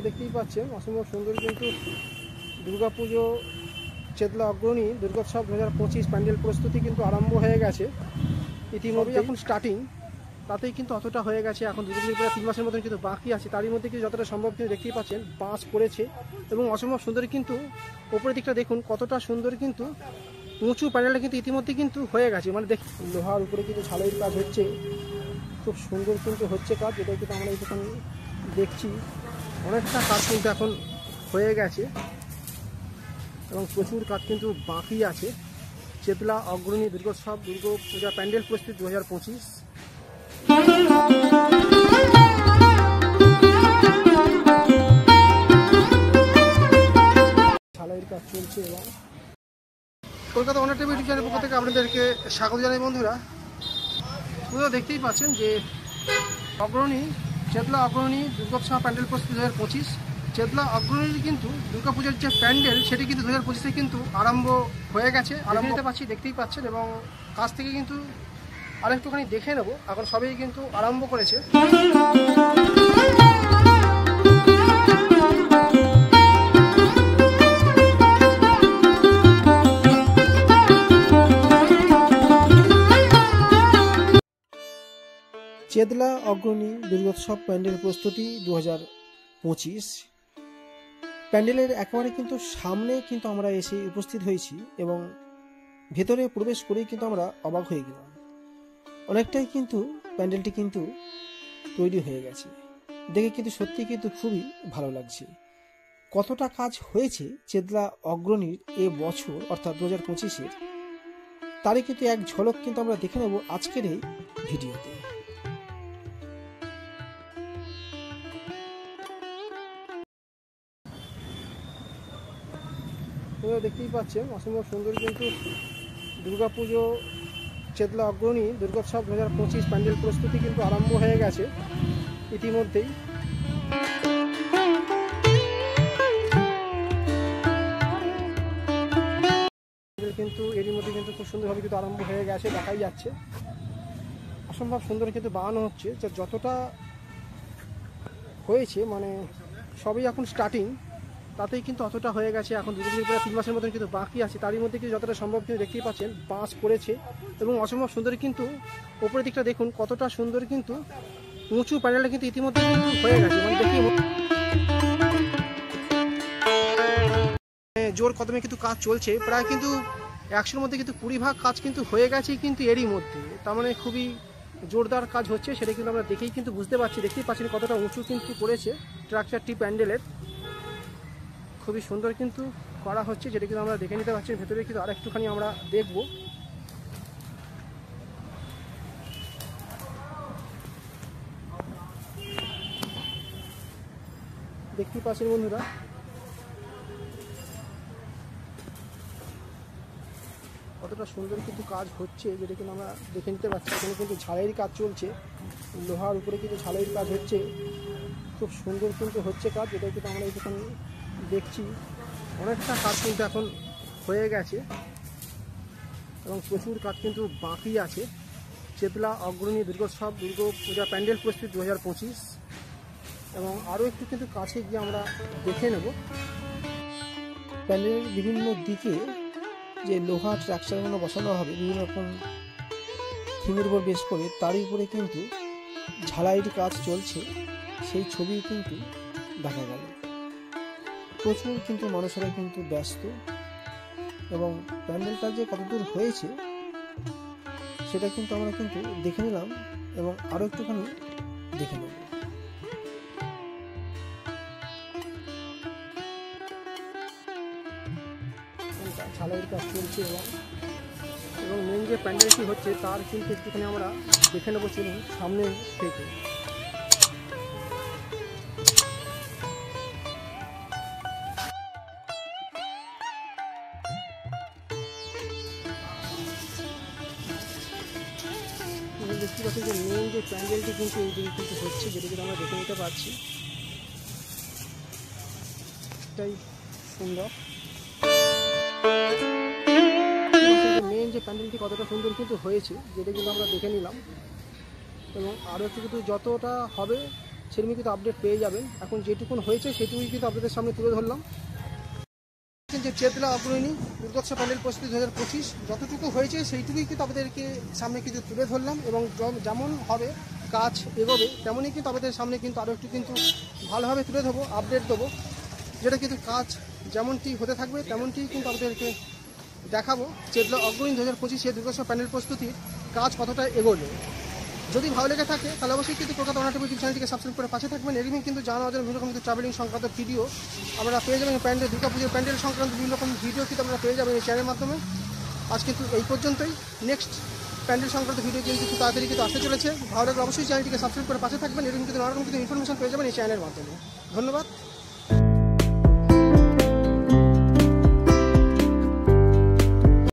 দেখতেই পাচ্ছেন অসম্ভব সুন্দর কিন্তু দুর্গাপুজো চেতলা অগ্রণী দুর্গোৎসব 2025 প্যান্ডেল প্রস্তুতি কিন্তু আরম্ভ হয়ে গেছে ইতিমধ্যে। এখন স্টার্টিং, তাতেই কিন্তু অতটা হয়ে গেছে। এখন দুর্গাপুজোর প্রায় 3 মাসের মতন কিন্তু বাকি আছে। তারই মধ্যে কিন্তু যতটা সম্ভব কিন্তু দেখতেই পাচ্ছেন বাঁশ পড়েছে এবং অসম্ভব সুন্দর কিন্তু ওপরের দিকটা দেখুন কতটা সুন্দর কিন্তু উঁচু প্যান্ডেলটা কিন্তু ইতিমধ্যে কিন্তু হয়ে গেছে। মানে দেখ লোহার উপরে কিন্তু ঝালাইয়ের কাজ হচ্ছে, খুব সুন্দর কিন্তু হচ্ছে কাজ। এটা কিন্তু আমরা এইখানে দেখছি অনেকটা কাজ কিন্তু এখন হয়ে গেছে এবং প্রচুর কাজ কিন্তু বাকি আছে। চেতলা অগ্রণী দুর্গোৎসব দুর্গাপূজা প্যান্ডেল প্রস্তুতি 2025। ঝালাইয়ের কাজ চলছে এবং কলকাতা অনার টিভি ইউটিউব চ্যানেলের পক্ষ থেকে আপনাদেরকে স্বাগত জানাই। বন্ধুরা দেখতেই পাচ্ছেন যে অগ্রণী চেতলা অগ্রণী দুর্গোৎসব প্যান্ডেল প্রস্তুতি 2025। চেতলা অগ্রণীর কিন্তু দুর্গাপূজার যে প্যান্ডেল সেটি কিন্তু 2025-এ কিন্তু আরম্ভ হয়ে গেছে। আরম্ভ হতে পারছি দেখতেই পাচ্ছেন এবং কাছ থেকে কিন্তু আরেকটুখানি দেখে নেব। এখন সবাই কিন্তু আরম্ভ করেছে। চেতলা অগ্রণী দুর্গোৎসব প্যান্ডেল প্রস্তুতি 2025 প্যান্ডেলের একেবারে কিন্তু সামনে কিন্তু আমরা এসে উপস্থিত হয়েছি এবং ভেতরে প্রবেশ করেই কিন্তু আমরা অবাক হয়ে গেলাম। অনেকটাই কিন্তু প্যান্ডেলটি কিন্তু তৈরি হয়ে গেছে, দেখে কিন্তু সত্যি কিন্তু খুবই ভালো লাগছে। কতটা কাজ হয়েছে চেতলা অগ্রণীর এ বছর অর্থাৎ 2025-এর, তারই কিন্তু এক ঝলক কিন্তু আমরা দেখে নেব আজকের এই ভিডিওতে। দেখতেই পাচ্ছেন অসম্ভব সুন্দর কিন্তু দুর্গাপুজো চেতলা অগ্রণী দুর্গোৎসব 2025 প্যান্ডেল প্রস্তুতি কিন্তু আরম্ভ হয়ে গেছে ইতিমধ্যেই। কিন্তু এরই মধ্যে কিন্তু খুব সুন্দরভাবে কিন্তু আরম্ভ হয়ে গেছে, দেখাই যাচ্ছে। অসম্ভব সুন্দর কিন্তু বানানো হচ্ছে, যে যতটা হয়েছে মানে সবই এখন স্টার্টিং, তাতেই কিন্তু অতটা হয়ে গেছে। এখন দুর্গাপুজোর প্রায় 3 মাসের মতন কিন্তু বাকি আছে। তারই মধ্যে কিন্তু যতটা সম্ভব কিন্তু দেখতেই পাচ্ছেন বাঁশ পড়েছে এবং অসম্ভব সুন্দর কিন্তু ওপরের দিকটা দেখুন কতটা সুন্দর কিন্তু উঁচু প্যান্ডেলটা কিন্তু ইতিমধ্যে কিন্তু হয়ে গেছে। মানে দেখি জোর কদমে কিন্তু কাজ চলছে, প্রায় কিন্তু 100-র মধ্যে কিন্তু 20 ভাগ কাজ কিন্তু হয়ে গেছে কিন্তু এরই মধ্যে। তার মানে খুবই জোরদার কাজ হচ্ছে, সেটা কিন্তু আমরা দেখেই কিন্তু বুঝতে পারছি। দেখতেই পাচ্ছেন কতটা উঁচু কিন্তু করেছে স্ট্রাকচারটি প্যান্ডেলের, খুবই সুন্দর কিন্তু করা হচ্ছে, যেটা কিন্তু আমরা দেখে নিতে পারছি। ভেতরে কিন্তু আর একটুখানি আমরা দেখব। দেখতেই পাচ্ছেন বন্ধুরা কতটা সুন্দর কিন্তু কাজ হচ্ছে, যেটা কিন্তু আমরা দেখে নিতে পারছি। এখানে কিন্তু ঝালাইয়ের কাজ চলছে, লোহার উপরে কিন্তু ঝালাইয়ের কাজ হচ্ছে, খুব সুন্দর কিন্তু হচ্ছে কাজ। যেটা কিন্তু আমরা এখানে দেখছি অনেকটা কাজ কিন্তু এখন হয়ে গেছে এবং প্রচুর কাজ কিন্তু বাকি আছে। চেতলা অগ্রণী দুর্গোৎসব দুর্গাপূজা প্যান্ডেল প্রস্তুতি 2025 এবং আরও একটু কিন্তু কাছে গিয়ে আমরা দেখে নেব। প্যান্ডেলের বিভিন্ন দিকে যে লোহার স্ট্রাকচারগুলো বসানো হবে বিভিন্ন রকম থিমের উপর বেশ করে, তারই উপরে কিন্তু ঝালাইয়ের কাজ চলছে, সেই ছবি কিন্তু দেখা গেল। প্রচুর কিন্তু মানুষেরা কিন্তু ব্যস্ত এবং প্যান্ডেলটা যে কতদূর হয়েছে সেটা কিন্তু আমরা কিন্তু দেখে নিলাম এবং আরও একটুখানি দেখে নেব। ঝালাইয়ের কাজ চলছে এবং মেন যে প্যান্ডেলটি হচ্ছে তার কিন্তু একটুখানি আমরা দেখে নেবো, চলুন সামনে থেকে। দেখতে পাচ্ছি যে মেন যে প্যান্ডেলটি কিন্তু এই দিকে কিন্তু হচ্ছে, যেটা কিন্তু আমরা দেখে নিতে পারছি। এটাই সুন্দর মেন যে প্যান্ডেলটি কতটা সুন্দর কিন্তু হয়েছে, যেটা কিন্তু আমরা দেখে নিলাম এবং আরও একটু কিন্তু যতটা হবে সেরকমই কিন্তু আপডেট পেয়ে যাবেন। এখন যেটুকুন হয়েছে সেটুকুই কিন্তু আপনাদের সামনে তুলে ধরলাম। যে চেতলা অগ্রণী দুর্গোৎসব প্যান্ডেল প্রস্তুতি 2025 যতটুকু হয়েছে সেইটুকুই কিন্তু আপনাদেরকে সামনে কিন্তু তুলে ধরলাম, এবং যেমন হবে কাজ এগোবে তেমনই কিন্তু আপনাদের সামনে কিন্তু আরও একটু কিন্তু ভালোভাবে তুলে ধরবো, আপডেট দেবো, যেটা কিন্তু কাজ যেমনটি হতে থাকবে তেমনটি কিন্তু আপনাদেরকে দেখাবো। চেতলা অগ্রণী 2025 দুর্গোৎসব প্যান্ডেল প্রস্তুতির কাজ কতটা এগোলো। যদি ভালো লেগে থাকে তাহলে অবশ্যই কিন্তু কলকাতা অনার ইউটিউব চ্যানেলটিকে সাবস্ক্রাইব করে পাশে থাকবেন। এরকম কিন্তু জানা যায় বিভিন্ন রকম কিন্তু ট্রাভেলিং সংক্রান্ত ভিডিও আপনারা পেয়ে যাবেন। প্যান্ডেল দুর্গাপুজোর প্যান্ডেল সংক্রান্ত বিভিন্ন রকম ভিডিও কিন্তু আপনারা পেয়ে যাবেন এই চ্যানেলের মাধ্যমে। আজ কিন্তু এই পর্যন্তই। নেক্সট প্যান্ডেল সংক্রান্ত ভিডিও কিন্তু খুব তাড়াতাড়ি কিন্তু আসতে চলেছে। ভালো লাগলে অবশ্যই চ্যানেলটিকে সাবস্ক্রাইব করে পাশে থাকবেন। এরকম কিন্তু নানা রকম কিন্তু ইনফরমেশন পেয়ে যাবেন এই চ্যানেলের মাধ্যমে। ধন্যবাদ।